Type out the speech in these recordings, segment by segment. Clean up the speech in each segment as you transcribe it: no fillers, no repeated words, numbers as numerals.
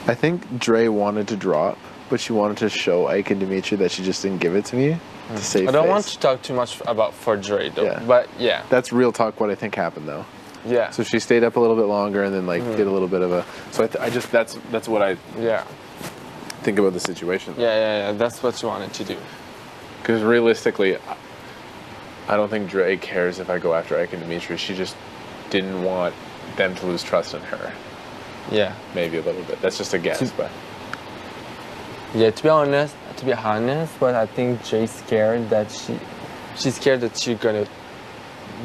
I think Dre wanted to drop, but she wanted to show Ike and Dimitri that she just didn't give it to me to save I don't face. want to talk too much about for Dre though. Yeah. But yeah. That's real talk. What I think happened though. Yeah. So she stayed up a little bit longer and then like did a little bit of a. So I just that's what I Yeah. think about the situation. Yeah. That's what you wanted to do. Because realistically, I don't think Dre cares if I go after Ike and Dimitri. She just didn't want them to lose trust in her. Yeah. Maybe a little bit. That's just a guess, but. Yeah, to be honest, but I think Jay's scared that she's scared that you're gonna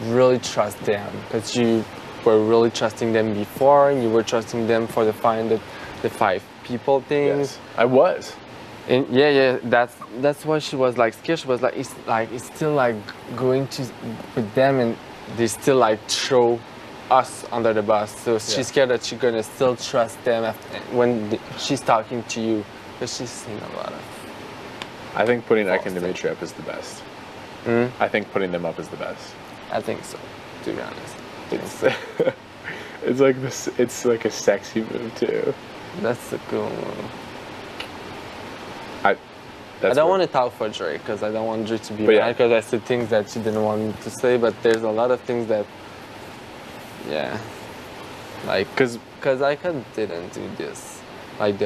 really trust them, because you were really trusting them before, and you were trusting them for the 5 people things. Yes, I was. And yeah, that's why she was like scared. She was like, it's still like going to with them, and they still like throw us under the bus. So she's scared that you're gonna still trust them when she's talking to you. Because she's seen a lot of. I think putting Ike and Dimitri up is the best. I think putting them up is the best. I think so, to be honest. It's like this. It's like a sexy move too. That's a cool move. I don't want to talk for Dre because I don't want Dre to be mad because I said things that she didn't want me to say. But there's a lot of things that, like because I didn't do this, like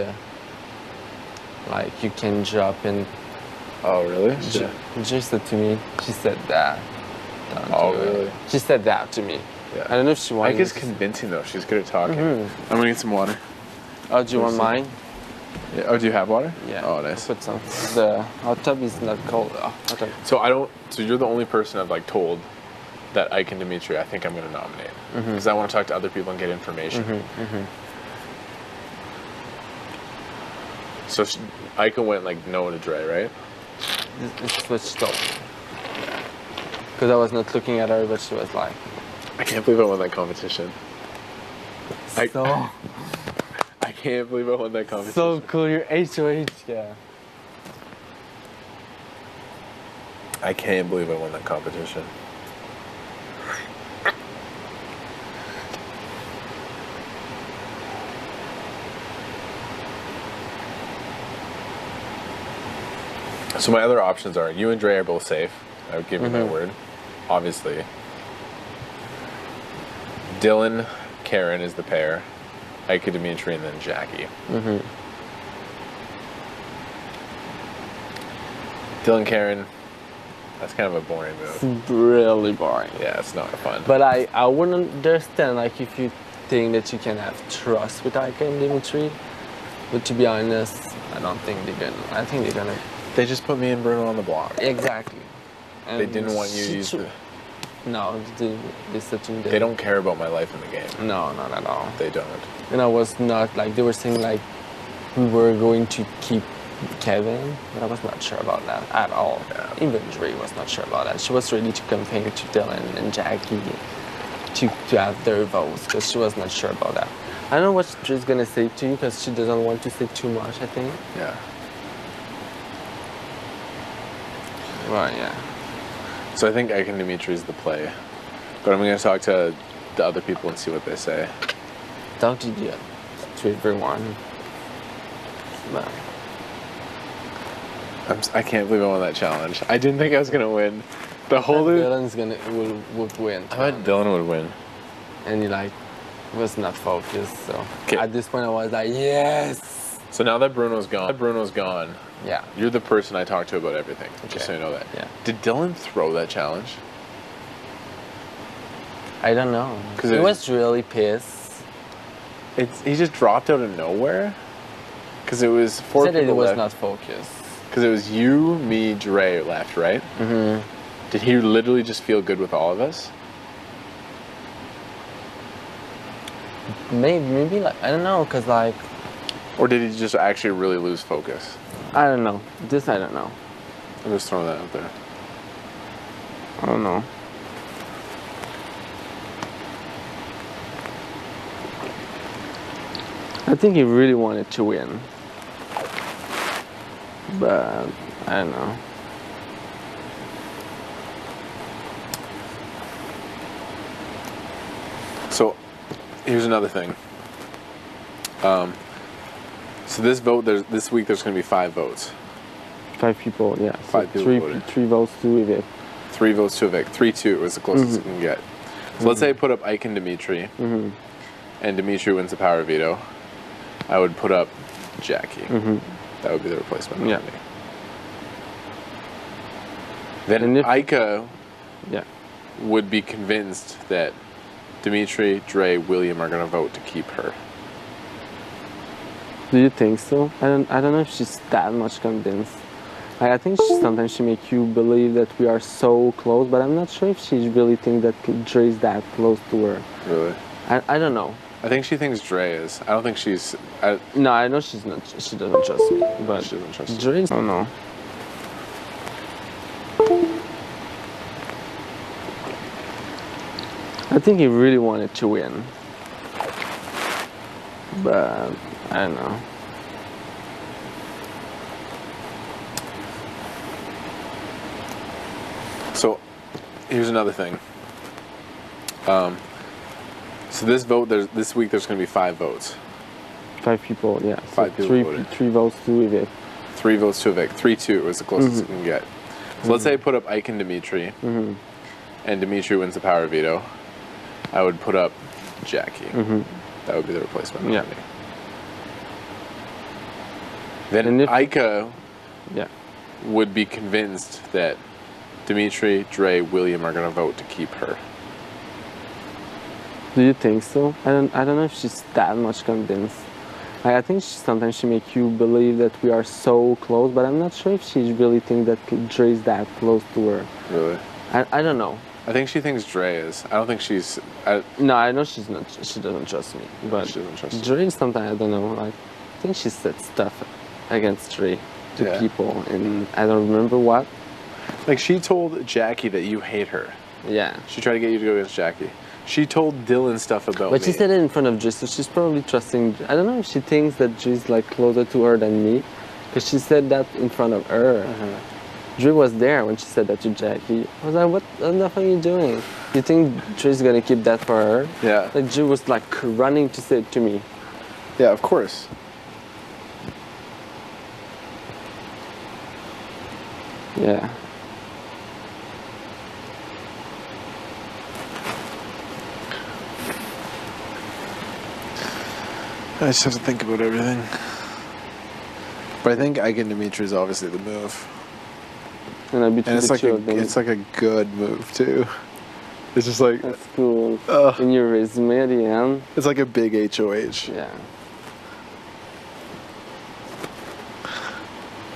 you can drop in. Oh really? She said to me. She said that. Oh really? She said that to me. Yeah. I don't know if she wanted. Ike is convincing though. She's good at talking. I'm gonna get some water. Oh, do you want mine? Yeah. Oh, do you have water? Yeah. Oh, nice. I'll put some. The hot tub is not cold. Oh, okay. So So you're the only person I've like told that Ike and Dimitri I think I'm gonna nominate because I want to talk to other people and get information. So Ike went like no to Dre, right? This is what she told me. Because I was not looking at her, but she was like. I can't believe I won that competition. I can't believe I won that competition. So cool, you're HOH, yeah. I can't believe I won that competition. So my other options are you and Dre are both safe. I would give you my word. Obviously. Dylan, Karen is the pair. Ike, Dimitri, and then Jackie. Dylan, Karen, that's kind of a boring move. It's really boring. Yeah, it's not fun. But I wouldn't understand, like, if you think that you can have trust with Ike and Dimitri. But to be honest, I don't think they're gonna. I think they're gonna. They just put me and Bruno on the block. Exactly. And they didn't want you to use the... No, they said to me they don't care about my life in the game. No, not at all. They don't. And I was not, like, they were saying, like, we were going to keep Kevin, but I was not sure about that at all. Yeah. Even Dre was not sure about that. She was ready to campaign to Dylan and Jackie to have their votes, because she was not sure about that. I don't know what Dre's gonna say to you, because she doesn't want to say too much, I think. Yeah. Well, yeah. So I think Ike and Dimitri is the play. But I'm going to talk to the other people and see what they say. Talk to everyone. But I can't believe I won that challenge. I didn't think I was going to win. The whole... Dylan's would win. I thought Dylan would win. And he, like, was not focused, so... At this point, I was like, yes! So now that Bruno's gone... Yeah. You're the person I talk to about everything, just so you know that. Yeah. Did Dylan throw that challenge? I don't know. Because he was really pissed. He just dropped out of nowhere? Because it was four people left. He was left. not focused. Because it was you, me, Dre left, right? Mm-hmm. Did he literally just feel good with all of us? Maybe like, I don't know, because like... Or did he just actually really lose focus? I don't know. This I don't know. I'm just throwing that out there. I don't know. I think he really wanted to win. But I don't know. So here's another thing. So this week there's going to be 5 votes. 5 people, yeah. So 5 people voted. 3 votes to evict. 3 votes to evict. 3-2 was the closest you can get. So let's say I put up Ike and Dimitri, and Dimitri wins the power veto. I would put up Jackie. That would be the replacement. Yeah. Then Ike yeah. would be convinced that Dimitri, Dre, William are going to vote to keep her. Do you think so? I don't know if she's that much convinced. I think sometimes she makes you believe that we are so close, but I'm not sure if she really thinks that Dre is that close to her. Really? I don't know. I think she thinks Dre is. I don't think she's... No, I know she's not. She doesn't trust me. But she doesn't trust Dre, I don't know. I think he really wanted to win. But I don't know. So, here's another thing. So this week there's going to be 5 votes. 5 people, yeah. So 5 people voted. 3 votes to evict. 3 votes to evict. 3-2 was the closest you can get. So let's say I put up Ike and Dimitri, and Dimitri wins the power veto. I would put up Jackie. That would be the replacement. Yeah. Then Ike yeah. would be convinced that Dimitri, Dre, William are going to vote to keep her. Do you think so? I don't know if she's that much convinced. I think sometimes she makes you believe that we are so close, but I'm not sure if she really thinks that Dre is that close to her. Really? I don't know. I think she thinks Dre is. I don't think she's... No, I know she's not. She doesn't trust me. But she doesn't trust Dre, sometimes, I don't know, like, I think she said stuff against Dre to people, and I don't remember what. Like, she told Jackie that you hate her. Yeah. She tried to get you to go against Jackie. She told Dylan stuff about me. But she said it in front of Dre, so she's probably trusting. I don't know if she thinks that Dre's like closer to her than me, because she said that in front of her. Dre was there when she said that to Jackie. I was like, what the fuck are you doing? You think Dre's gonna keep that for her? Yeah. Like, Dre was like running to say it to me. Yeah, of course. Yeah. I just have to think about everything. But I think Ike and Dimitri is obviously the move. And it's like a good move too. It's just like, that's cool. In your resume at the end. It's like a big HOH. Yeah.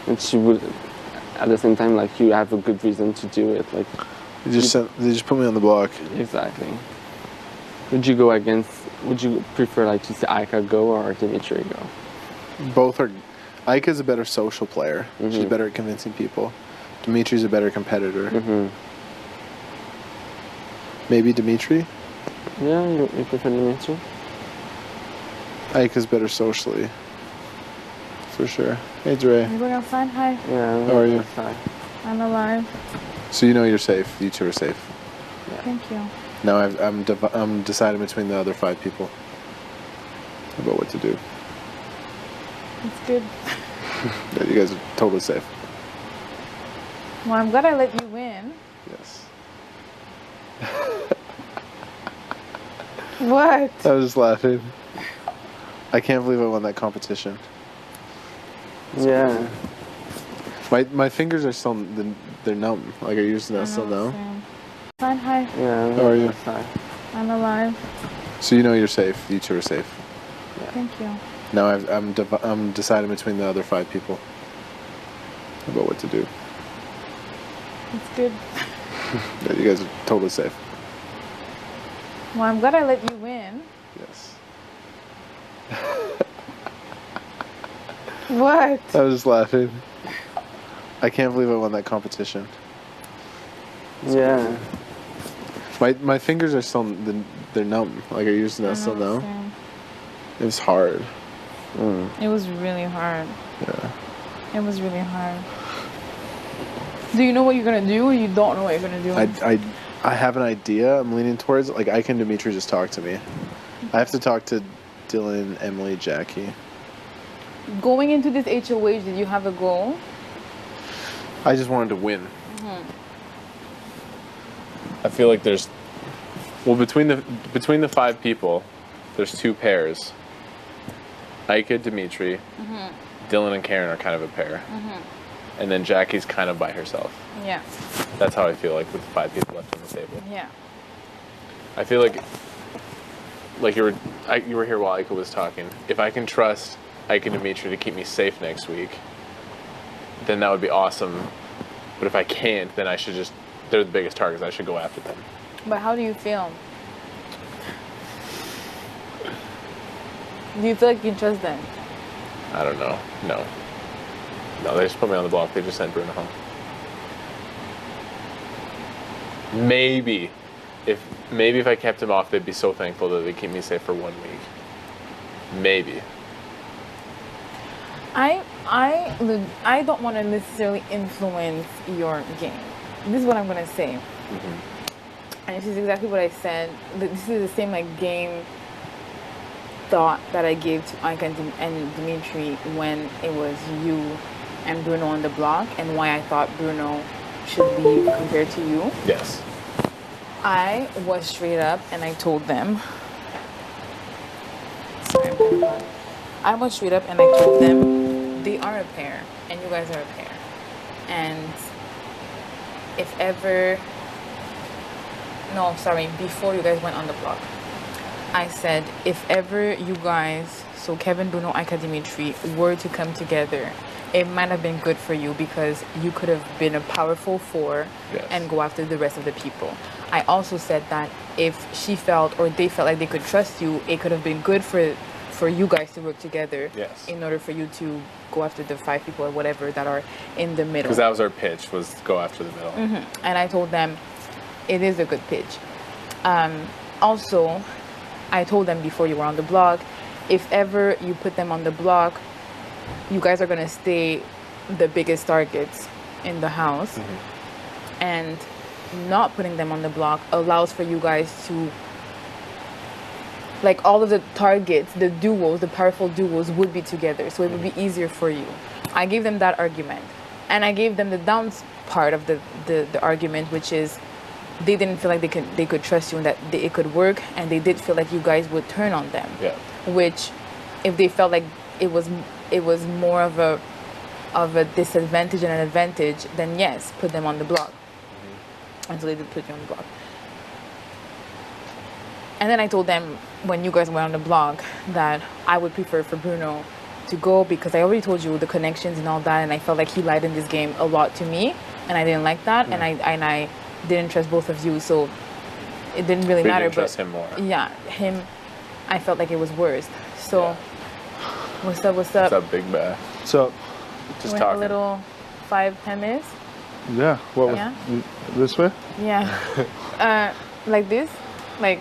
And she would, at the same time, like, you have a good reason to do it. Like, they just put me on the block. Exactly. Would you prefer, like, to see Ika go or Dimitri go? Both are. Ika's a better social player. She's better at convincing people. Dimitri's a better competitor. Maybe Dimitri? Yeah, you prefer Dimitri? Ika's better socially. For sure. Hey, Dre. You going outside? Hi. Yeah. How are you? Outside. I'm alive. So you know you're safe. You two are safe. Yeah. Thank you. Now I'm deciding between the other 5 people about what to do. It's good. Yeah, you guys are totally safe. Well, I'm glad I let you win. Yes. What? I was just laughing. I can't believe I won that competition. Yeah. My fingers are still, they're numb. Like, are you still numb? Fine, hi. Yeah. How are you? Outside. I'm alive. So you know you're safe. You two are safe. Yeah. Thank you. Now I'm deciding between the other 5 people about what to do. It's good. Yeah, you guys are totally safe. Well, I'm glad I let you win. Yes. What? I was just laughing. I can't believe I won that competition. Yeah. My fingers are still, they're numb. Like, are you still numb? It was hard. It was really hard. Yeah. It was really hard. Do you know what you're gonna do, or you don't know what you're gonna do? I have an idea. I'm leaning towards, like, Ike and Dimitri just talk to me. I have to talk to Dylan, Emily, Jackie. Going into this HOH, did you have a goal? I just wanted to win. I feel like there's, well, between the 5 people, there's 2 pairs. Ika, Dimitri, Dylan and Karen are kind of a pair. And then Jackie's kind of by herself. Yeah. That's how I feel like with 5 people left on the table. Yeah. I feel like you were here while Ika was talking. If I can trust Ika and Dimitri to keep me safe next week, then that would be awesome. But if I can't, then I should just, they're the biggest targets, I should go after them. But how do you feel? Do you feel like you trust them? I don't know. No, they just put me on the block. They just sent Bruno home. Maybe if I kept him off, they'd be so thankful that they keep me safe for 1 week. Maybe. I don't want to necessarily influence your game. This is what I'm gonna say, and this is exactly what I said. This is the same like game thought that I gave to Ika and Dimitri when it was you and Bruno on the block, and why I thought Bruno should leave compared to you. Yes. I was straight up and I told them. I was straight up and I told them they are a pair and you guys are a pair. And if ever, no, sorry, before you guys went on the block, I said if ever you guys, so Kevin, Bruno, Ika, Dimitri, were to come together, it might have been good for you because you could have been a powerful 4 and go after the rest of the people. I also said that if she felt or they felt like they could trust you, it could have been good for you guys to work together in order for you to go after the 5 people or whatever that are in the middle. Because that was our pitch, was go after the middle. And I told them it is a good pitch. Also, I told them before you were on the block, if ever you put them on the block, you guys are going to stay the biggest targets in the house. And not putting them on the block allows for you guys to, like, all of the targets, the duos, the powerful duos would be together, so it would be easier for you. I gave them that argument, and I gave them the downs part of the argument, which is they didn't feel like they could trust you and that it could work, and they did feel like you guys would turn on them. Which, if they felt like it was more of a disadvantage and an advantage, then yes, put them on the block. And so they did put you on the block. And then I told them when you guys went on the block that I would prefer for Bruno to go because I already told you the connections and all that, and I felt like he lied in this game a lot to me, and I didn't like that, and I didn't trust both of you, so it didn't really matter. But trust him more. Yeah, him, I felt like it was worse. So, what's up? What's up, Big Bear? What's up? Just we talking. have a little 5-10 minutes. Yeah. What? Yeah. This way? Yeah. Like this, like.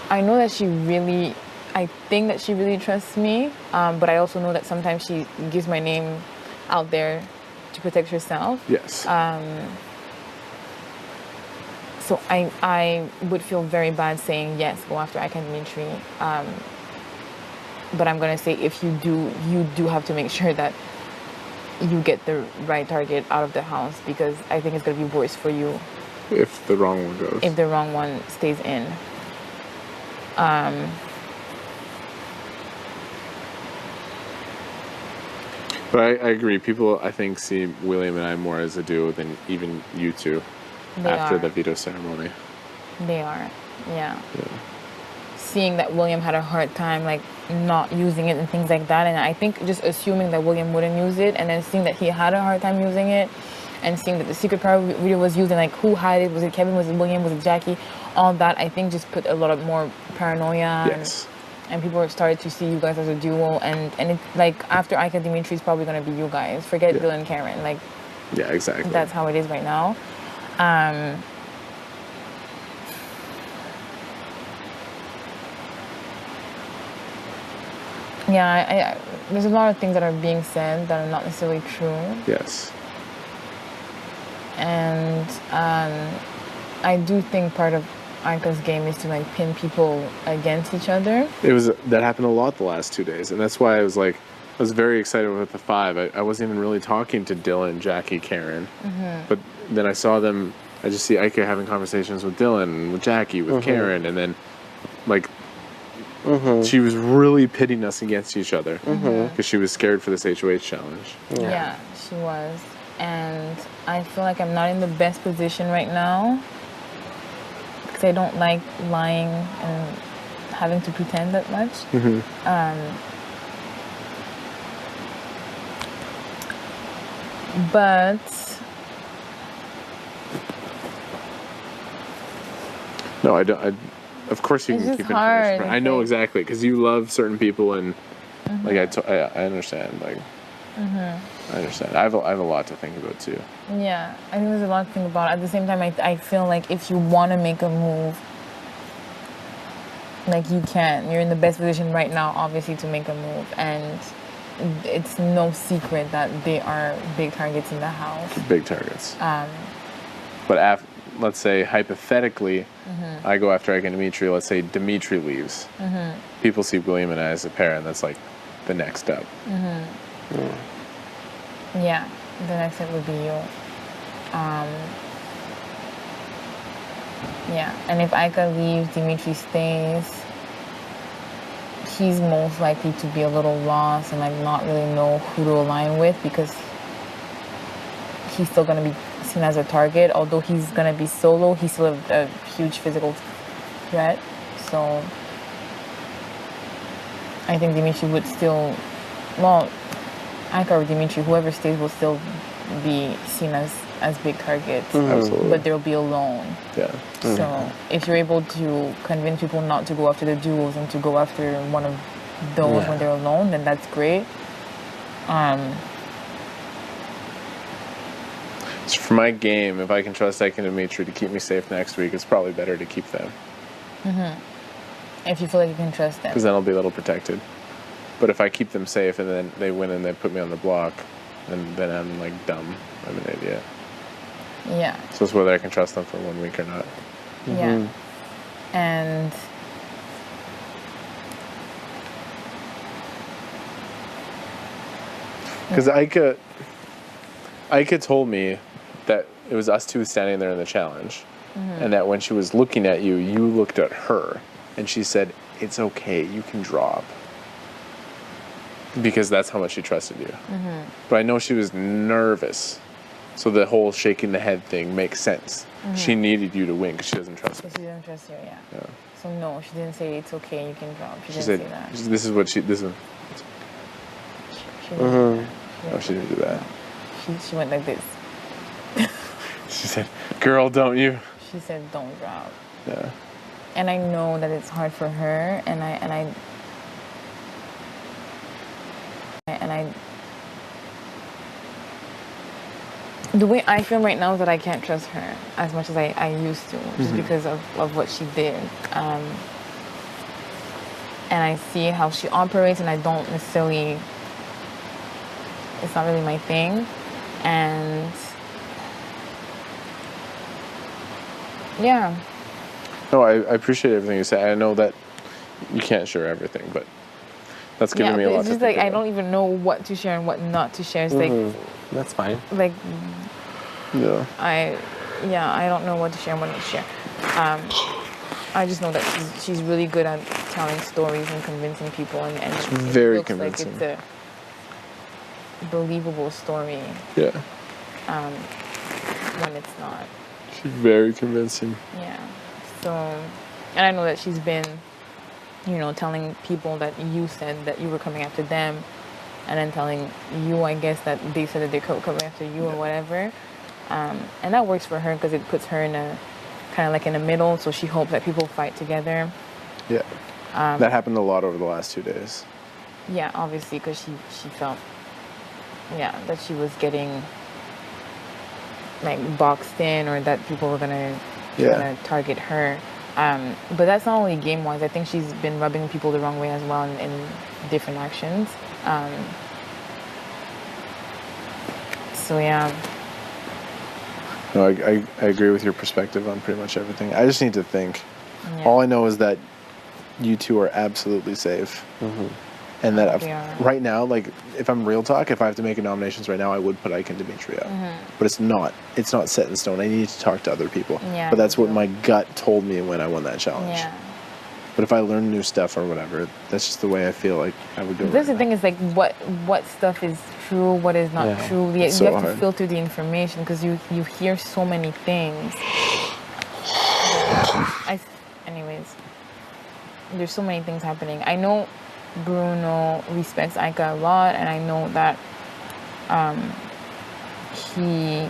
I know that I think that she really trusts me, but I also know that sometimes she gives my name out there to protect herself. Yes. So I would feel very bad saying yes, go after Ika and Dimitri. But I'm gonna say if you do have to make sure that you get the right target out of the house, because I think it's gonna be worse for you if the wrong one goes. If the wrong one stays in. But I agree. People, I think, see William and I more as a duo than even you two after the veto ceremony. They are, yeah. Seeing that William had a hard time, like, not using it and things like that, and I think just assuming that William wouldn't use it, and then seeing that he had a hard time using it, and seeing that the secret power video was used, and like, who had it? Was it Kevin? Was it William? Was it Jackie? All that, I think, just put a lot of more paranoia. Yes. And people started to see you guys as a duo, and it, like, after Ika and Dimitri is probably going to be you guys. Forget Dylan and Karen. Like, yeah, exactly. That's how it is right now. Yeah, there's a lot of things that are being said that are not necessarily true. Yes. And I do think part of Aika's game is to like pin people against each other. That happened a lot the last 2 days, and that's why I was like, I was very excited with the 5. I wasn't even really talking to Dylan, Jackie, Karen, but then I saw them. I just see Aika having conversations with Dylan, with Jackie, with Karen, and then like she was really pitting us against each other because she was scared for this HOH challenge. Yeah, she was, and I feel like I'm not in the best position right now because I don't like lying and having to pretend that much. But No, I don't. Of course, you It's can just keep hard, information. I know like- exactly because you love certain people, and like I understand. Like I understand. I have a lot to think about too. yeah, I think there's a lot to think about. At the same time, I feel like if you want to make a move, like you can. You're in the best position right now, obviously, to make a move, and it's no secret that they are big targets in the house. Big targets. But let's say hypothetically, I go after Ike and Dimitri. Let's say Dimitri leaves. People see William and I as a pair, and that's like the next step. Yeah, the next step would be you. Yeah, and if Aika leaves, Dimitri stays. He's most likely to be a little lost and like not really know who to align with because he's still gonna be seen as a target. Although he's gonna be solo, he's still a huge physical threat. So I think Dimitri would still, well, Aika or Dimitri, whoever stays will still be seen as big targets. Absolutely. But they'll be alone. Yeah. So if you're able to convince people not to go after the duos and to go after one of those when they're alone, then that's great. So for my game, if I can trust Ike and Dimitri to keep me safe next week, it's probably better to keep them If you feel like you can trust them. because then I'll be a little protected. But if I keep them safe and then they win and they put me on the block, then I'm like dumb. I'm an idiot. Yeah. So it's whether I can trust them for 1 week or not. Yeah. And Because Ike told me that it was us two standing there in the challenge, and that when she was looking at you, you looked at her, and she said, "It's okay, you can drop." Because that's how much she trusted you. But I know she was nervous, so the whole shaking the head thing makes sense. She needed you to win because she doesn't trust me. she didn't trust you, yeah. Yeah. So no, she didn't say it's okay, you can drop. She She didn't said, say that. "This is what she." This is. She didn't, Oh, she didn't do that. she went like this. She said, "Girl, don't you?" She said, "Don't drop." Yeah. And I know that it's hard for her, and I the way I feel right now is that I can't trust her as much as I used to, just because of what she did. And I see how she operates, and I don't necessarily, it's not really my thing. And yeah. No, I appreciate everything you say. I know that you can't share everything, but that's giving me a but lot it's to just think like I about. don't even know what to share and what not to share. It's That's fine. like Yeah. I don't know what to share and what not to share. I just know that she's really good at telling stories and convincing people, and it very looks convincing. like it's a believable story Yeah. when it's not. She's very convincing. Yeah. So, and I know that she's been, telling people that you said that you were coming after them, and then telling you, I guess, that they said that they're coming after you or whatever. And that works for her because it puts her in a kind of like in the middle. So she hopes that people fight together. Yeah. That happened a lot over the last 2 days. Yeah, obviously, because she felt, that she was getting like boxed in, or that people were gonna target her. But that's not only game wise. I think she's been rubbing people the wrong way as well in different actions. So yeah. No, I agree with your perspective on pretty much everything. I just need to think. Yeah. All I know is that you two are absolutely safe. And that They are. right now, like, if I'm real talk, if I have to make a nominations right now, I would put Ike and Dimitri up. But it's not set in stone. I need to talk to other people. Yeah, but that's you what do. my gut told me when I won that challenge. Yeah. But if I learn new stuff or whatever, that's just the way I feel like I would go. That's the right thing is like what stuff is true, what is not Yeah. true. You It's so have to hard. filter the information because you hear so many things. Anyways, there's so many things happening. I know Bruno respects Aika a lot, and I know that he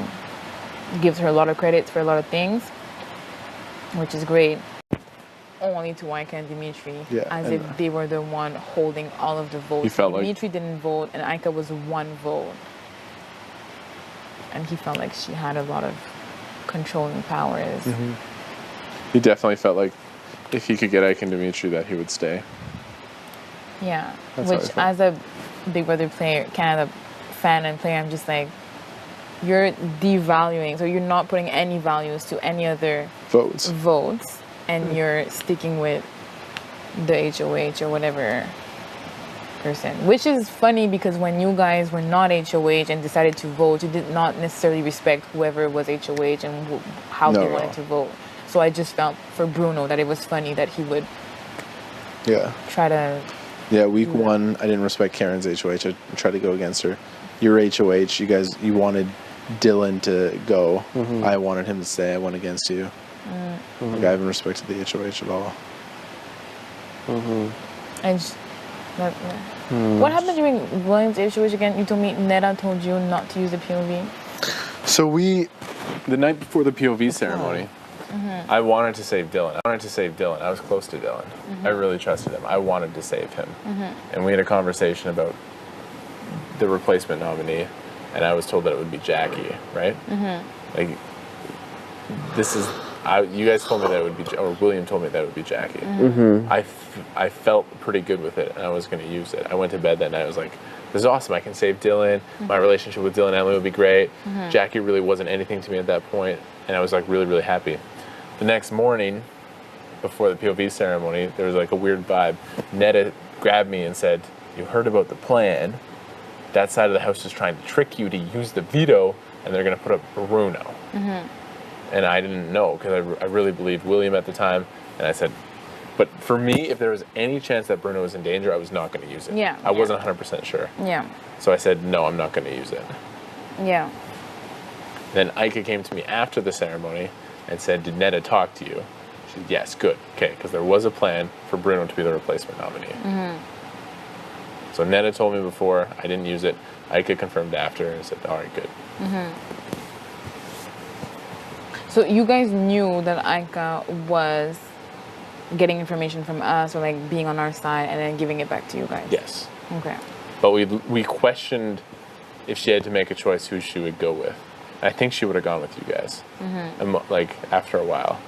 gives her a lot of credits for a lot of things, which is great. Only to Aika and Dimitri, Yeah, as and- if they were the one holding all of the votes. He felt like- Dimitri didn't vote, and Aika was one vote, and he felt like she had a lot of controlling powers. He definitely felt like if he could get Ike and Dimitri, that he would stay. Yeah, That's how I which felt. as a Big Brother player, Canada fan and player, I'm just like, you're devaluing, so you're not putting any values to any other Votes. votes, and you're sticking with the HOH or whatever person. Which is funny because when you guys were not HOH and decided to vote, you did not necessarily respect whoever was HOH and how No, they no. wanted to vote. So I just felt for Bruno that it was funny that he would Yeah. try to. Yeah, week one, I didn't respect Karen's HOH. I tried to go against her. Your HOH, you wanted Dylan to go. I wanted him to stay. I went against you. Like, I haven't respected the HOH at all. I just, What happened during William's HOH again? You told me Neda told you not to use the POV. So the night before the POV ceremony, I wanted to save Dylan. I was close to Dylan. I really trusted him. I wanted to save him. And we had a conversation about the replacement nominee, and I was told that it would be Jackie, right? Like, you guys told me that it would be, or William told me that it would be Jackie. I felt pretty good with it, and I was going to use it. I went to bed that night. I was like, this is awesome. I can save Dylan. My relationship with Dylan and Emily would be great. Jackie really wasn't anything to me at that point, and I was like really, really happy. The next morning, before the POV ceremony, there was like a weird vibe. Neda grabbed me and said, you heard about the plan. That side of the house is trying to trick you to use the veto, and they're going to put up Bruno. And I didn't know, because I really believed William at the time, and I said, but for me, if there was any chance that Bruno was in danger, I was not going to use it. I wasn't 100% sure. So I said, no, I'm not going to use it. Then Ika came to me after the ceremony and said, did Neda talk to you? She said, yes, good. Okay, because there was a plan for Bruno to be the replacement nominee. So Neda told me before, I didn't use it. Ika confirmed after and said, all right, good. So you guys knew that Aika was getting information from us or like being on our side and then giving it back to you guys? Yes. Okay. But we questioned if she had to make a choice who she would go with. I think she would have gone with you guys, like after a while.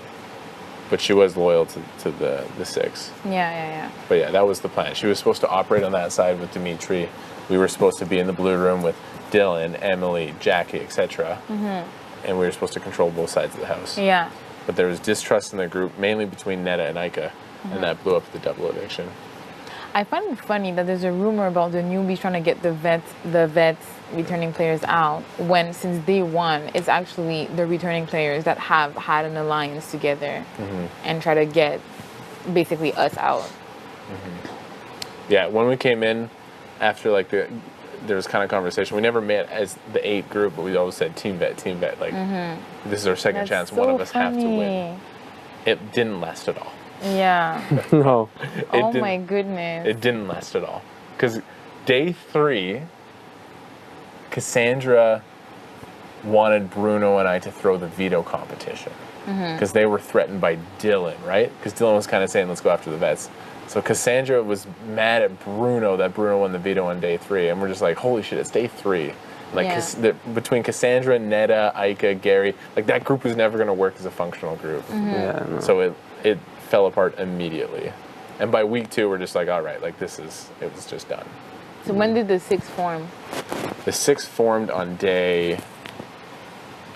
But she was loyal to the six. Yeah. But yeah, that was the plan. She was supposed to operate on that side with Dimitri. We were supposed to be in the blue room with Dylan, Emily, Jackie, etc. And we were supposed to control both sides of the house. Yeah. But there was distrust in the group, mainly between Neda and Ika, and that blew up the double eviction. I find it funny that there's a rumor about the newbies trying to get the vets returning players out when since day one it's actually the returning players that have had an alliance together and try to get basically us out. Yeah, when we came in after like there was kind of conversation. We never met as the 8 group, but we always said team vet. Like this is our second chance. So One of us have to funny. win. It didn't last at all. Yeah. No. Oh my goodness. It didn't last at all. Because day 3, Cassandra wanted Bruno and I to throw the veto competition. Because they were threatened by Dylan, right? Because Dylan was kind of saying, let's go after the vets. So Cassandra was mad at Bruno that Bruno won the veto on day 3. And we're just like, holy shit, it's day 3. Like, between Cassandra, Neda, Ika, Gary, like that group was never going to work as a functional group. Yeah, no. So it fell apart immediately. And by week 2, we're just like, all right, like it was just done. So when did the 6 form? The 6 formed on day,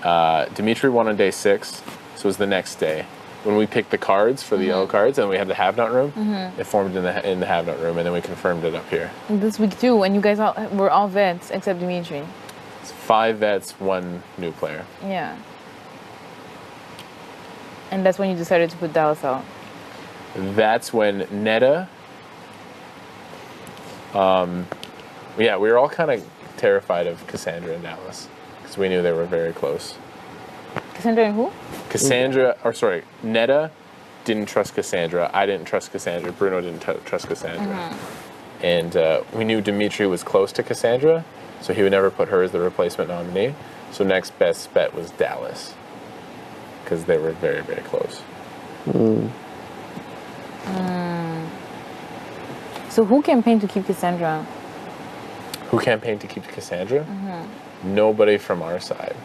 Dimitri won on day 6, so it was the next day. when we picked the cards for the yellow cards and we had the have-not room, it formed in the have-not room, and then we confirmed it up here. This week too, and you guys were all vets except Dimitri. It's 5 vets, 1 new player. Yeah. And that's when you decided to put Dallas out. That's when Netta. Yeah, we were all kind of terrified of Cassandra and Dallas because we knew they were very close. Cassandra and who? Netta didn't trust Cassandra. I didn't trust Cassandra. Bruno didn't trust Cassandra. And we knew Dimitri was close to Cassandra, so he would never put her as the replacement nominee. So next best bet was Dallas because they were very, very close. So who campaigned to keep Cassandra? Who campaigned to keep Cassandra? Nobody from our side.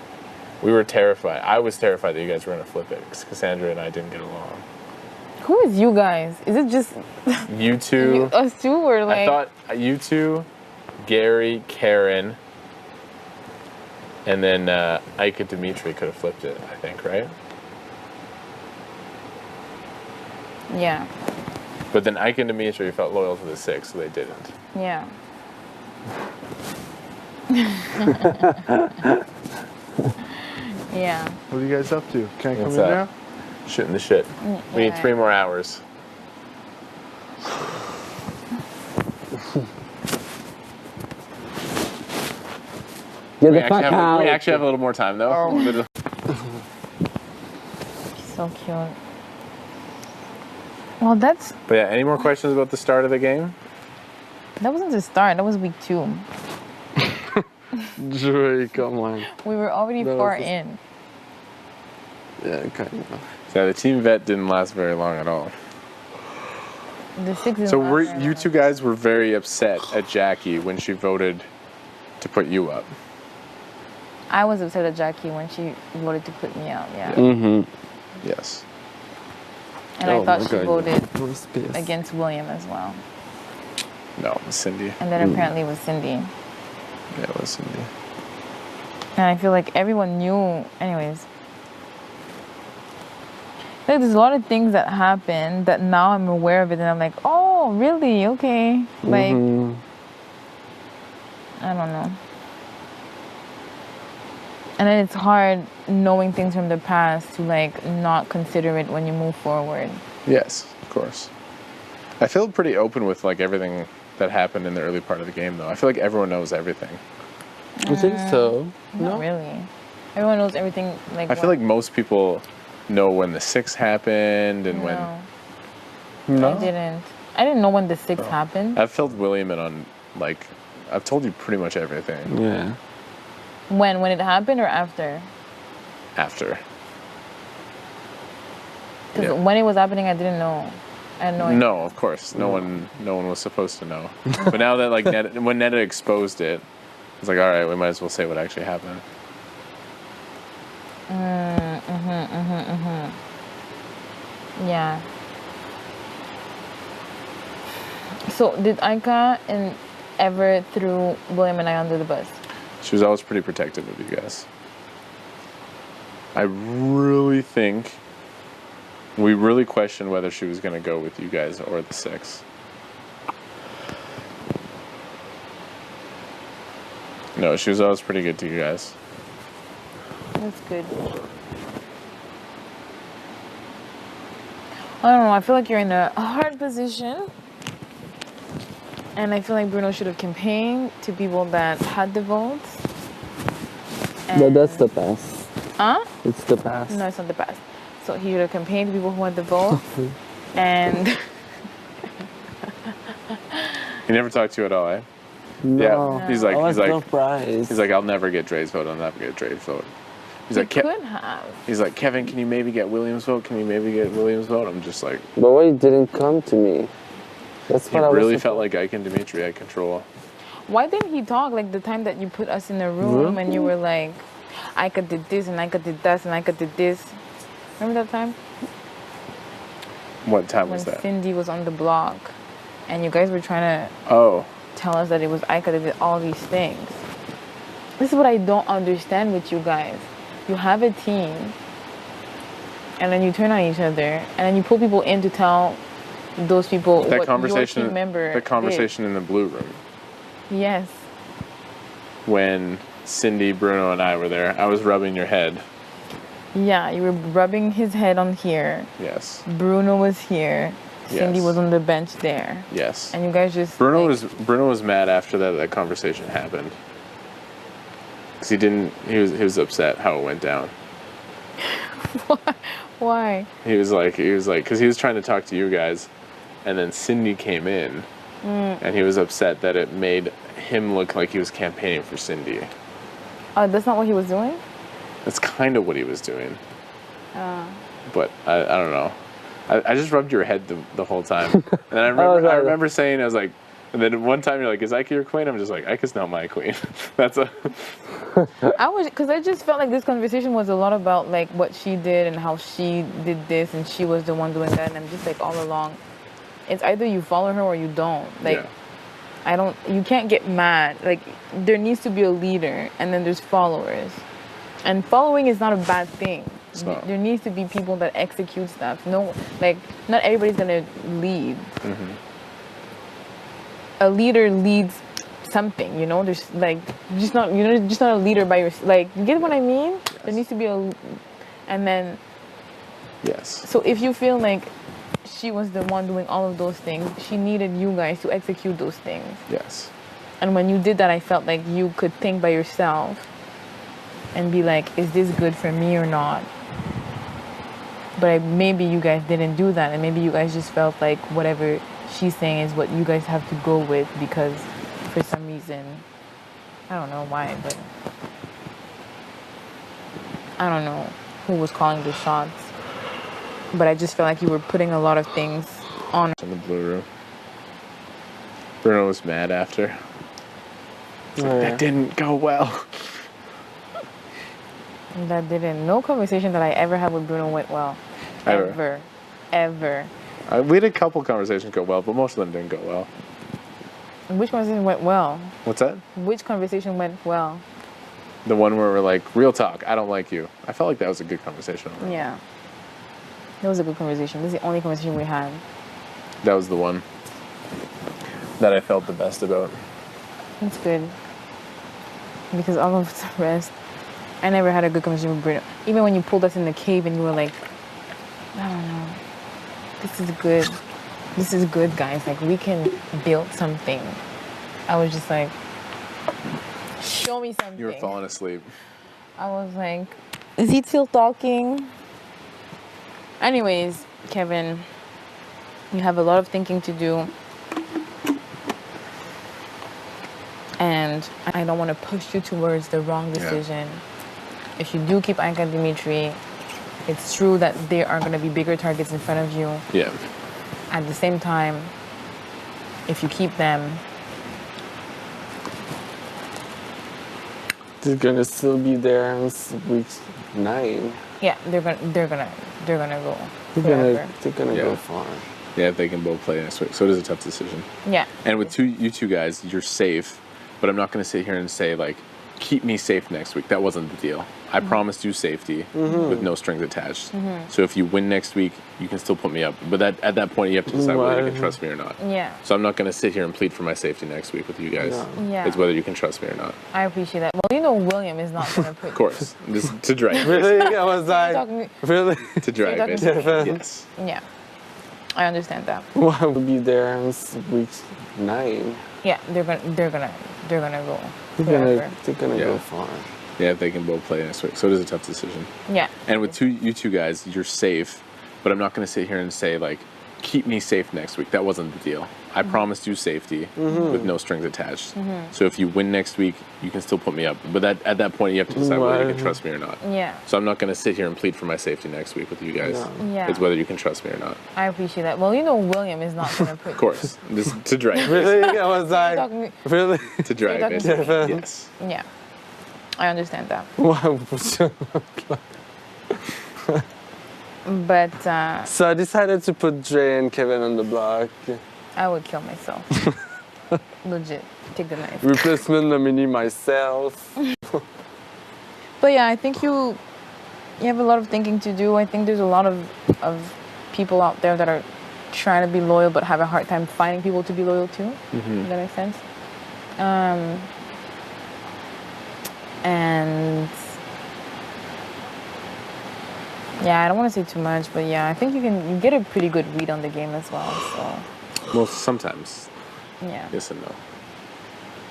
We were terrified. I was terrified that you guys were going to flip it because Cassandra and I didn't get along. Who is you guys? Is it just You two. us two, or like? I thought you two, Gary, Karen, and then Ike and Dimitri could have flipped it, I think, right? Yeah. But then Ike and Dimitri felt loyal to the 6, so they didn't. Yeah. Yeah. What are you guys up to? Can't come What's in up? now? Shooting the shit. We need 3 more hours. Get We the fuck out. actually have a little more time, though. So cute. Well, that But yeah, any more questions about the start of the game? wasn't the start. That was week 2. Dre, come on. We were already That far was the- in. Yeah, kind of. Yeah, the team vet didn't last very long at all. The 6 is. So you two guys were very upset at Jackie when she voted to put you up. I was upset at Jackie when she voted to put me out. Yeah. Mm-hmm. Yes. And Oh I thought my she God. voted I was pissed. against William as well. No, it was Cindy. And then apparently it was Cindy. Yeah, it was Cindy. And I feel like everyone knew. Anyways. Like, there's a lot of things that happen that now I'm aware of it, and I'm like, oh, really? Okay. Like, Mhm. I don't know. And then it's hard knowing things from the past to like not consider it when you move forward. Yes, of course. I feel pretty open with like everything that happened in the early part of the game, though. I feel like everyone knows everything. I think so. Not really. Everyone knows everything. Like, I feel like most people know when the 6 happened and when. No, I didn't. I didn't know when the 6 happened. I've filled William in on like I've told you pretty much everything Yeah. When it happened or after? after. Because Yeah. when it was happening, I didn't know. I had no idea. No, of course, no one was supposed to know. But now that like when Netta exposed it, it's like, all right, we might as well say what actually happened. Yeah. So did Aika and ever threw William and I under the bus? She was always pretty protective of you guys. I really think we really questioned whether she was going to go with you guys or the 6. No, she was always pretty good to you guys. That's good. I don't know. I feel like you're in a hard position. And I feel like Bruno should have campaigned to people that had the votes. But that's the past. Huh? It's the past. No, it's not the past. So he should have campaigned to people who had the votes. And He never talked to you at all, eh? No. Yeah. He's like, I was he's like, surprised. he's like, I'll never get Dre's vote. I'll never get Dre's vote. He's he like, could have. he's like, Kevin, can you maybe get William's vote? Can you maybe get William's vote? I'm just like, But why it didn't come to me? That's he what I was really surprised. felt like Ike and Dimitri had control. Why didn't he talk like the time that you put us in the room and you were like, Ika did this and Ika did that and Ika did this? Remember that time? What time When was that? Cindy was on the block and you guys were trying to Oh, tell us that it was Ika that did all these things. This is what I don't understand with you guys. You have a team and then you turn on each other, and then you pull people in to tell those people That what conversation, your team member the conversation in the blue room. Yes. When Cindy, Bruno, and I were there, I was rubbing your head. Yeah, you were rubbing his head on here. Yes. Bruno was here. Cindy Yes. was on the bench there. Yes. And you guys just Bruno like, was mad after that conversation happened. Cause he was upset how it went down. Why? He was like, cause he was trying to talk to you guys, and then Cindy came in, and he was upset that it made him look like he was campaigning for Cindy. Oh, that's not what he was doing? That's kind of what he was doing. But I don't know. I just rubbed your head the whole time. And then I remember saying, I was like, and then one time you're like, is Ike your queen? I'm just like, Ike is not my queen. That's a... Because I just felt like this conversation was a lot about like what she did and how she did this and she was the one doing that. And I'm just like all along, it's either you follow her or you don't. Like, Yeah. You can't get mad. Like, there needs to be a leader and then there's followers. And following is not a bad thing. It's not. There needs to be people that execute stuff. No, like, not everybody's gonna lead. Mm-hmm. A leader leads something, you know. There's like, just not a leader by yourself. Like, you get what I mean? Yes. There needs to be and then. Yes. So if you feel like she was the one doing all of those things, she needed you guys to execute those things. Yes. And when you did that, I felt like you could think by yourself and be like, is this good for me or not? But maybe you guys didn't do that, and maybe you guys just felt like whatever she's saying is what you guys have to go with because for some reason, I don't know why, but I don't know who was calling the shots. But I just felt like you were putting a lot of things on. In the blue room. Bruno was mad after. He's like, that didn't go well. That didn't. No conversation that I ever had with Bruno went well. Ever. Ever. We had a couple conversations go well, but most of them didn't go well. Which conversation went well? What's that? Which conversation went well? The one where we're like, real talk, I don't like you. I felt like that was a good conversation. Yeah. That was a good conversation. This is the only conversation we had. That was the one that I felt the best about. That's good. Because all of the rest, I never had a good conversation with Bruno. Even when you pulled us in the cave and you were like, I don't know. This is good. This is good, guys. Like, we can build something. I was just like, show me something. You were falling asleep. I was like, is he still talking? Anyways, Kevin, you have a lot of thinking to do. And I don't want to push you towards the wrong decision. Yeah. If you do keep Ike and Dimitri, it's true that there are going to be bigger targets in front of you. Yeah. At the same time, if you keep them, they're gonna still be there in week 9. yeah, they're gonna go. They're gonna Yeah. go far. Yeah, if they can both play next week. So it is a tough decision. Yeah. And with you two guys, you're safe, but I'm not going to sit here and say, like, keep me safe next week. That wasn't the deal. I promised you safety with no strings attached. So if you win next week, you can still put me up. But at that point, you have to decide whether you can trust me or not. Yeah. So I'm not going to sit here and plead for my safety next week with you guys. Yeah. It's whether you can trust me or not. I appreciate that. Well, you know William is not going to put... Of course. Just to drive. Really? I was like, really? To drive, talking to basically. Yes. Yeah. I understand that. Why would be there in week 9? Yeah, they're gonna go. They're gonna Yeah. go far. Yeah, if they can both play next week. So it is a tough decision. Yeah. And with you two guys, you're safe, but I'm not going to sit here and say, like, keep me safe next week. That wasn't the deal. I promised you safety with no strings attached. So if you win next week, you can still put me up. But at that point, you have to decide whether you can trust me or not. Yeah. So I'm not going to sit here and plead for my safety next week with you guys. Yeah. It's whether you can trust me or not. I appreciate that. Well, you know William is not going to put... Of course. Just to drive. Really? I was like, Talking- really? To drive, talking to basically. me? Yes. Yeah. I understand that. Why would you? But So I decided to put Dre and Kevin on the block. I would kill myself. Legit. Take the knife. Replacement nominee myself. But yeah, I think you you have a lot of thinking to do. I think there's a lot of people out there that are trying to be loyal but have a hard time finding people to be loyal to. Does that make sense? And yeah, I don't want to say too much, but yeah, I think you get a pretty good read on the game as well. So Well, sometimes. yeah. Yes and no.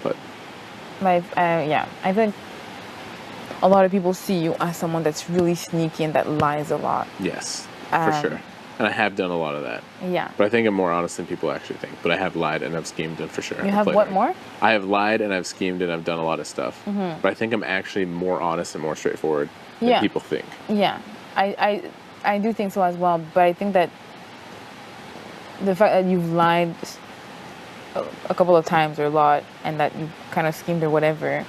But I think a lot of people see you as someone that's really sneaky and that lies a lot. yes, for sure. And I have done a lot of that. Yeah. But I think I'm more honest than people actually think. But I have lied and I've schemed and for sure. You have what more? I have lied and I've schemed and I've done a lot of stuff. But I think I'm actually more honest and more straightforward than people think. Yeah. I do think so as well, but I think that the fact that you've lied a couple of times or a lot and that you kind of schemed or whatever,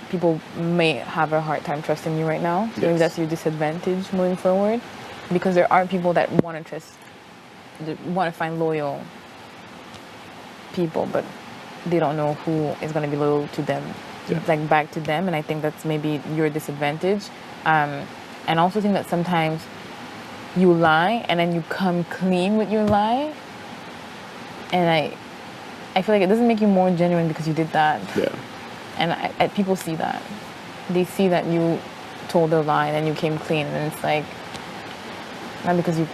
people may have a hard time trusting you right now. So maybe that's your disadvantage moving forward, because there are people that want to trust, that want to find loyal people, but they don't know who is going to be loyal to them, like back to them. And I think that's maybe your disadvantage. And I also think that sometimes you lie and then you come clean with your lie. And I feel like it doesn't make you more genuine because you did that. Yeah. And people see that. They see that you told a lie and then you came clean. And it's like, not because you,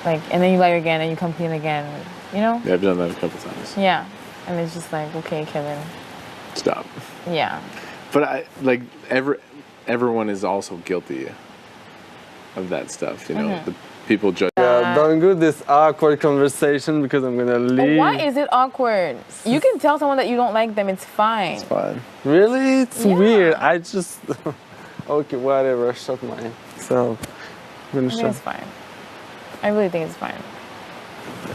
like, and then you lie again and you come clean again, you know? Yeah, I've done that a couple times. Yeah. And it's just like, okay, Kevin. Stop. Yeah. But everyone is also guilty of that stuff, you know. The people judge. Yeah, don't do this awkward conversation because I'm gonna leave. Why is it awkward? You can tell someone that you don't like them. It's fine. It's fine. Really? It's weird. I just... okay, whatever. Shut mine. So, I'm gonna I think shut. it's fine. I really think it's fine.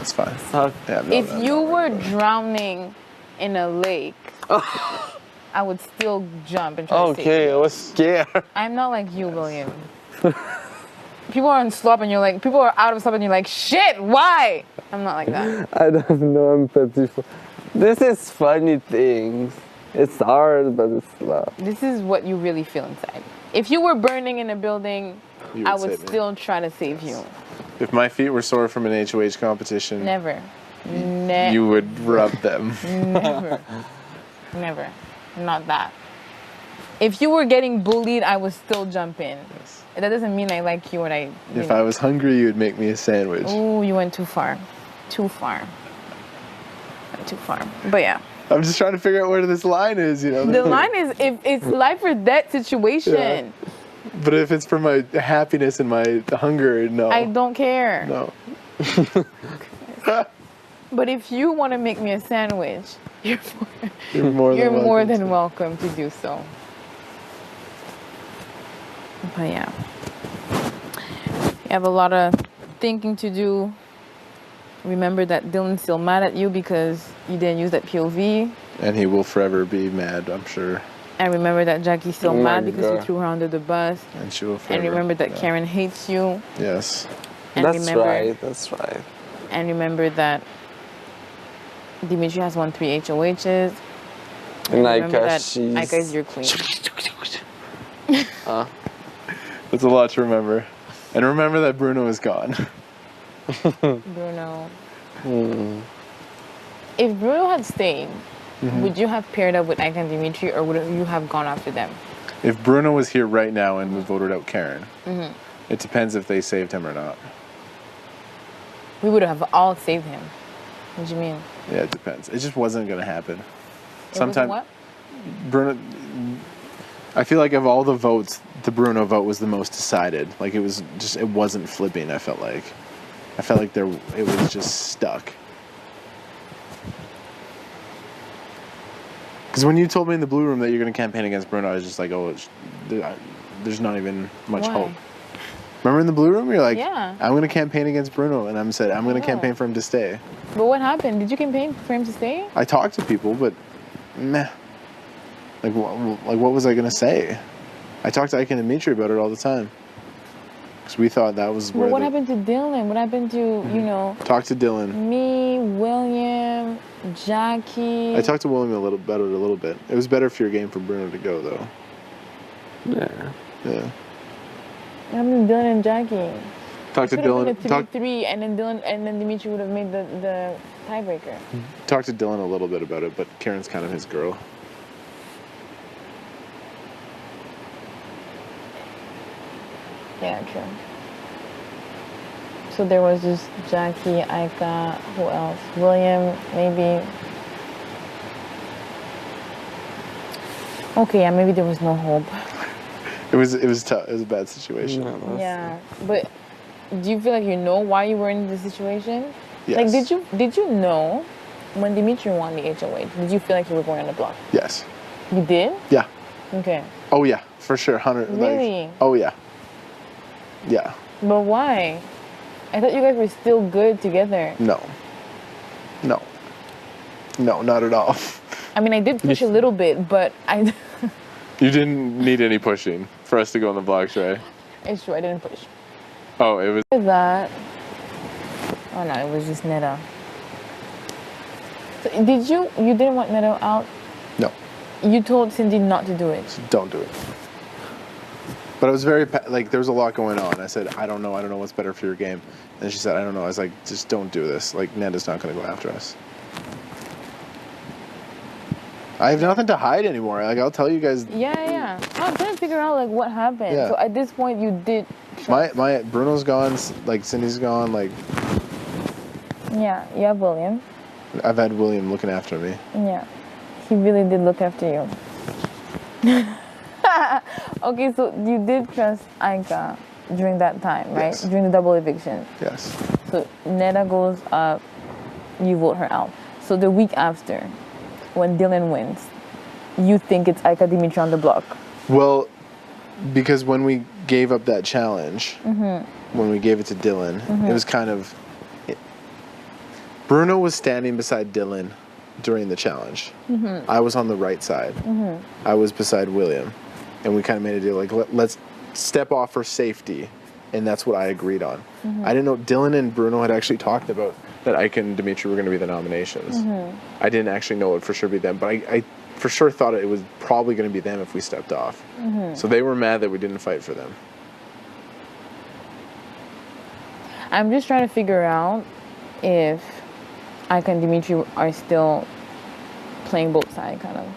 It's fine. So, Yeah, no, If you were drowning in a lake, I would still jump and try to save okay, you. I was scared. I'm not like you, William. People are on slop and you're like, people are out of slop and you're like, shit, why? I'm not like that. I don't have no empathy for... This is funny things. It's hard, but it's love. This is what you really feel inside. If you were burning in a building, You I would would save me. still try to save you. If my feet were sore from an HOH competition, Never. you would rub them. Never. Never. Not that. If you were getting bullied, I would still jump in. Yes. That doesn't mean I like you or If I was hungry, you would make me a sandwich. Oh, you went too far. Too far. Went too far. But yeah. I'm just trying to figure out where this line is, you know. The line is if it's life or death situation. But if it's for my happiness and my hunger, no. I don't care. No. But if you want to make me a sandwich, you're You're more than welcome to do so. But yeah. You have a lot of thinking to do. Remember that Dylan's still mad at you because you didn't use that POV. And he will forever be mad, I'm sure. And remember that Jackie's still Oh my mad because you God. threw her under the bus. And she will forever. And remember that yeah. Karen hates you. Yes. And That's remember, right, that's right. And remember that Dimitri has won 3 HOHs. And remember Aika, that she's... Aika is your queen. That's a lot to remember. And remember that Bruno is gone. Bruno. If Bruno had stayed, would you have paired up with Aika and Dimitri, or would you have gone after them? If Bruno was here right now and we voted out Karen, it depends if they saved him or not. We would have all saved him. What do you mean? Yeah, it depends. It just wasn't going to happen. It wasn't what? Bruno, I feel like of all the votes, the Bruno vote was the most decided. Like it wasn't flipping. I felt like it was just stuck. Because when you told me in the blue room that you're going to campaign against Bruno, I was just like, oh, there's not even much Why? hope. Remember in the blue room, you're like, Yeah. I'm going to campaign against Bruno, and I'm going to campaign for him to stay. But what happened? Did you campaign for him to stay? I talked to people, but meh. Like what was I going to say? I talked to Ike and Dimitri about it all the time. Because we thought that was where But what happened to Dylan? What happened to, you know, Talk to Dylan. me, William, Jackie? I talked to William a little bit. It was better for your game for Bruno to go, though. Yeah. Yeah. I'm Dylan and Jackie. Talk to Should have been Dylan. a Talk 3-3, and then Dimitri would have made the tiebreaker. Talk to Dylan a little bit about it, but Karen's kind of his girl. Yeah, true. So there was just Jackie, Aika, who else? William, maybe. Okay, yeah, maybe there was no hope. It was tough. It was a bad situation. Yeah, but do you feel like you know why you were in this situation? Yes. Like, did you know when Dimitri won the HOH? Did you feel like you were going on the block? Yes. You did? Yeah. Okay. Oh yeah, for sure. 100. Really? Like, oh yeah. Yeah. But why? I thought you guys were still good together. No. No. No, not at all. I mean, I did push a little bit, but I. You didn't need any pushing for us to go on the blocks, right? It's true, I didn't push. Oh, it was. That. Oh no, it was just Netta. So you didn't want Netta out? No. You told Cindy not to do it. Don't do it. But it was very, like, there was a lot going on. I said, I don't know what's better for your game. And she said, I don't know. I was like, just don't do this. Like, Netta's not going to go after us. I have nothing to hide anymore. Like, I'll tell you guys. Yeah. I'm trying to figure out, like, what happened. Yeah. So at this point, you did. My Bruno's gone, like, Cindy's gone, like. Yeah, you have William. I've had William looking after me. Yeah. He really did look after you. Okay, so you did trust Aika during that time, right? Yes. During the double eviction. Yes. So Netta goes up, you vote her out. So the week after, when Dylan wins, you think it's Aika Dimitri on the block. Well, because when we gave up that challenge, when we gave it to Dylan, it was kind of. Bruno was standing beside Dylan during the challenge. I was on the right side. I was beside William. And we kind of made a deal, like, let's step off for safety. And that's what I agreed on. I didn't know Dylan and Bruno had actually talked about that Ike and Dimitri were going to be the nominations. I didn't actually know it would for sure be them, but I for sure thought it was probably going to be them if we stepped off. So they were mad that we didn't fight for them. I'm just trying to figure out if Ike and Dimitri are still playing both sides, kind of.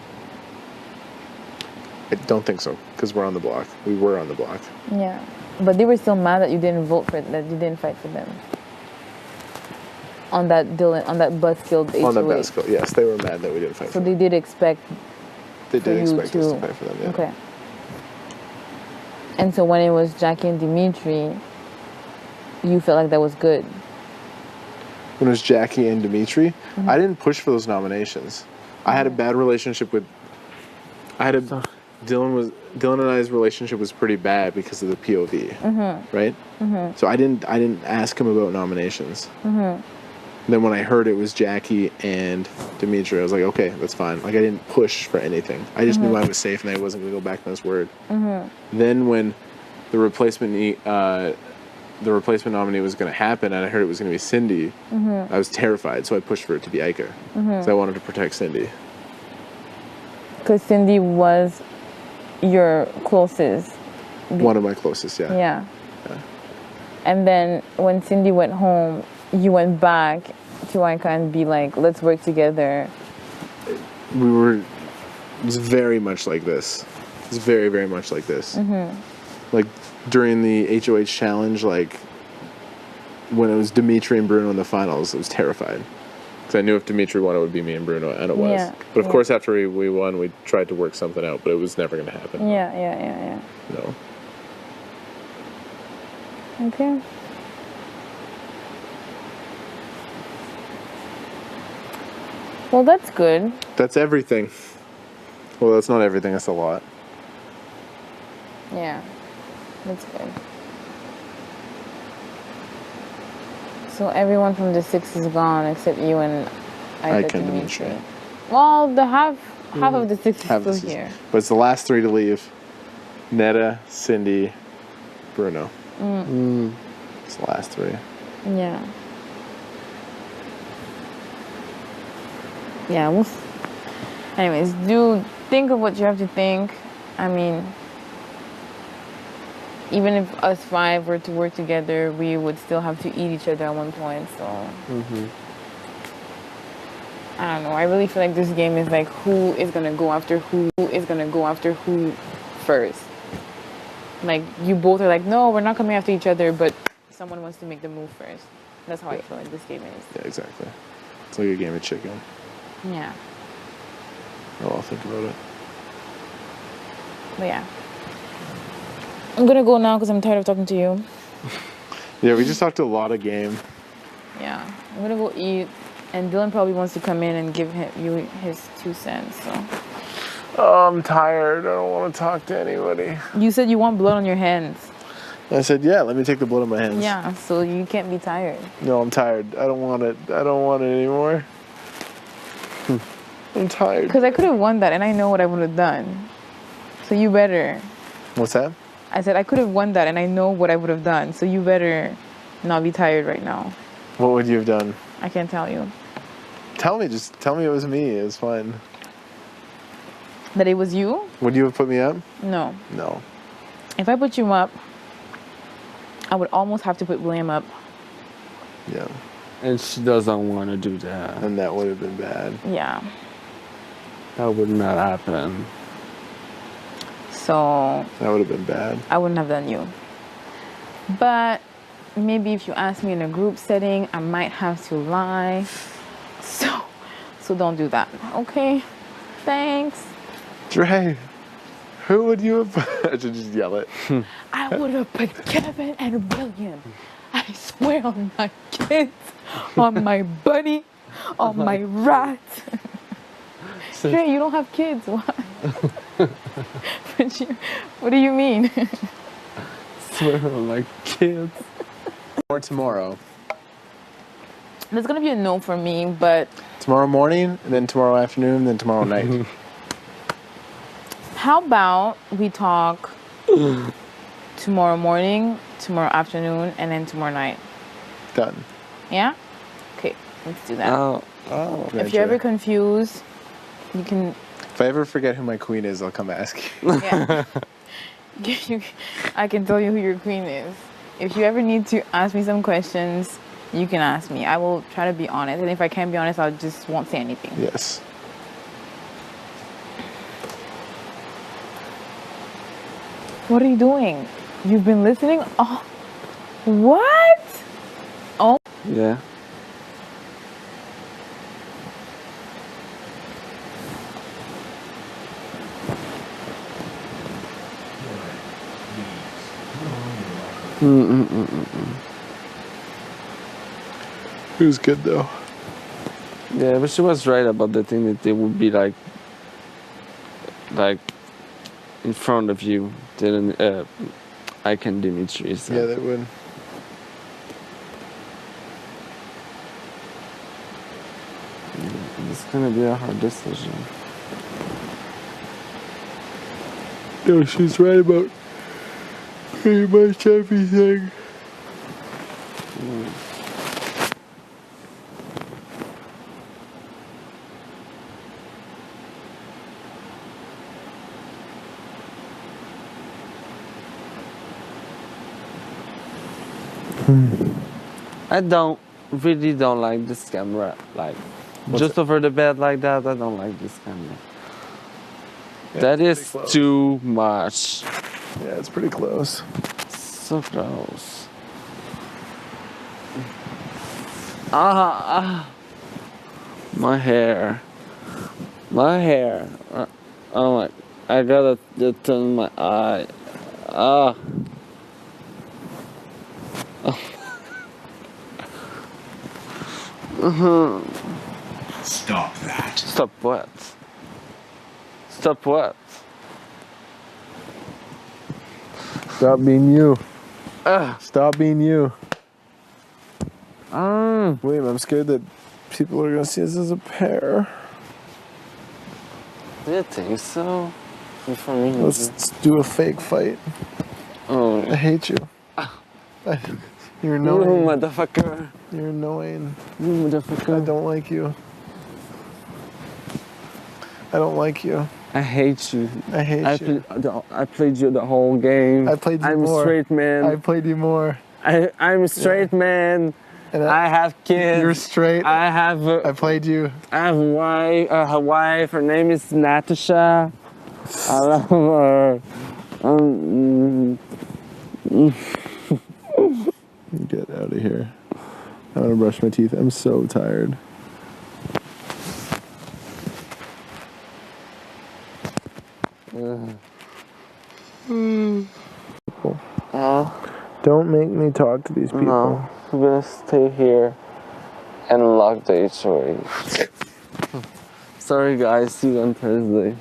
I don't think so, because we're on the block. We were on the block. Yeah, but they were still mad that you didn't vote for that you didn't fight for them. On that Buzzkill HOH. On that Buzzkill, yes, they were mad that we didn't fight for So them. they did expect. They did you expect us to fight for them, yeah. Okay. And so when it was Jackie and Dimitri, you felt like that was good. When it was Jackie and Dimitri, I didn't push for those nominations. I had a bad relationship with. Dylan and I's relationship was pretty bad because of the POV, right? So I didn't ask him about nominations. Then when I heard it was Jackie and Dimitri, I was like, okay, that's fine. Like, I didn't push for anything. I just knew I was safe and I wasn't going to go back on his word. Then when the replacement nominee was going to happen and I heard it was going to be Cindy, I was terrified, so I pushed for it to be Ica. So I wanted to protect Cindy. Because Cindy was your closest. One of my closest, yeah. Yeah. And then when Cindy went home, you went back to Ica and be like, let's work together. It was very much like this. It was very, very much like this. Like, during the HOH challenge, like, when it was Dimitri and Bruno in the finals, I was terrified. Because I knew if Dimitri won, it would be me and Bruno, and it was. Yeah, but of course, after we won, we tried to work something out, but it was never going to happen. Yeah. No. Okay. Well, that's good. That's everything. Well, that's not everything. That's a lot. Yeah, that's good. So everyone from the 6 is gone except you and Ica and Dimitri. Well, the half of the 6 is still here. But it's the last 3 to leave. Netta, Cindy, Bruno. It's the last 3. Yeah. Yeah, anyways, do think of what you have to think. I mean, even if us 5 were to work together, we would still have to eat each other at one point. So I don't know. I really feel like this game is like who is gonna go after who first. Like you both are like, no, we're not coming after each other, but someone wants to make the move first. That's how I feel like this game is. Yeah, exactly. It's like a game of chicken. Yeah. Oh, I'll think about it. But yeah. I'm gonna go now because I'm tired of talking to you. Yeah, we just talked a lot of game. Yeah. I'm gonna go eat. And Dylan probably wants to come in and give you his 2 cents. So. Oh, I'm tired. I don't want to talk to anybody. You said you want blood on your hands. I said, yeah, let me take the blood on my hands. Yeah, so you can't be tired. No, I'm tired. I don't want it. I don't want it anymore. I'm tired. Because I could have won that and I know what I would have done. So you better. What's that? I said I could have won that and I know what I would have done. So you better not be tired right now. What would you have done? I can't tell you. Tell me. Just tell me it was me. It was fine. That it was you? Would you have put me up? No. No. If I put you up, I would almost have to put William up. Yeah. And she doesn't want to do that. And that would have been bad. Yeah. That would not happen. So That would have been bad. I wouldn't have done you. But maybe if you ask me in a group setting, I might have to lie. So don't do that. Okay? Thanks. Dre, who would you have put? I should just yell it. I would have put Kevin and William. I swear on my kids, on my buddy, on my rat. Dre, you don't have kids. What? What do you mean? Swear on my kids. Or tomorrow. There's gonna be a no for me, but Tomorrow morning, and then tomorrow afternoon, then tomorrow night. how about we talk tomorrow morning, tomorrow afternoon, and then tomorrow night? Done. Yeah? Okay, let's do that. Oh, If you're ever confused, you can. If I ever forget who my queen is, I'll come ask you. Yeah. I can tell you who your queen is. If you ever need to ask me some questions, you can ask me. I will try to be honest. And if I can't be honest, I just won't say anything. Yes. What are you doing? You've been listening? Oh, what? Oh. yeah. It was good though. Yeah, but she was right about the thing that they would be like in front of you. Didn't I can Dimitri. So. Yeah, they would. It's gonna be a hard decision. No, she's right about pretty much everything. I really don't like this camera. Like, just over the bed like that, I don't like this camera. Yeah, That it's is pretty close. too much. Yeah, it's pretty close. So close. My hair. My hair. Oh my, I gotta turn my eye. Stop that. Stop what? Stop what? Stop being you. Stop being you. William, I'm scared that people are gonna see us as a pair. Do you think so? For me, Let's do a fake fight. oh, I hate you. You're you annoying. motherfucker. You're annoying. You I motherfucker. don't like you. I don't like you. I hate you. I hate you. I played you the whole game. I played you I'm more. a straight man. I played you more. I'm a straight man. And I have kids. You're straight. I have I played you. I have a wife. Her name is Natasha. I love her. Get out of here. I want to brush my teeth. I'm so tired. Don't make me talk to these people. No, we're gonna stay here and lock the HOA. Sorry guys, see you on Thursday.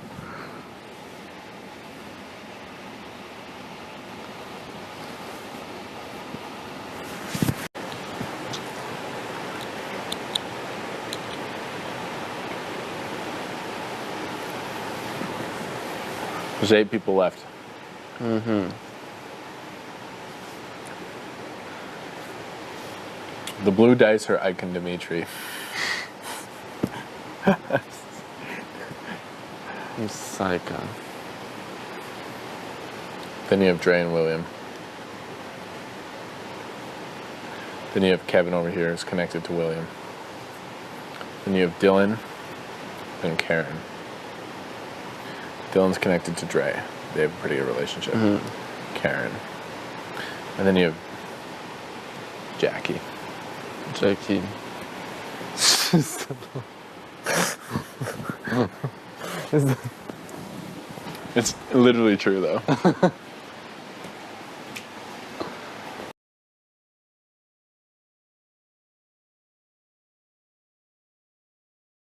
There's 8 people left. The blue dice are Ike and Dimitri. You psycho. Then you have Dre and William. Then you have Kevin over here who's connected to William. Then you have Dylan and Karen. Dylan's connected to Dre. They have a pretty good relationship. Karen. And then you have Jackie. Jackie. It's literally true though.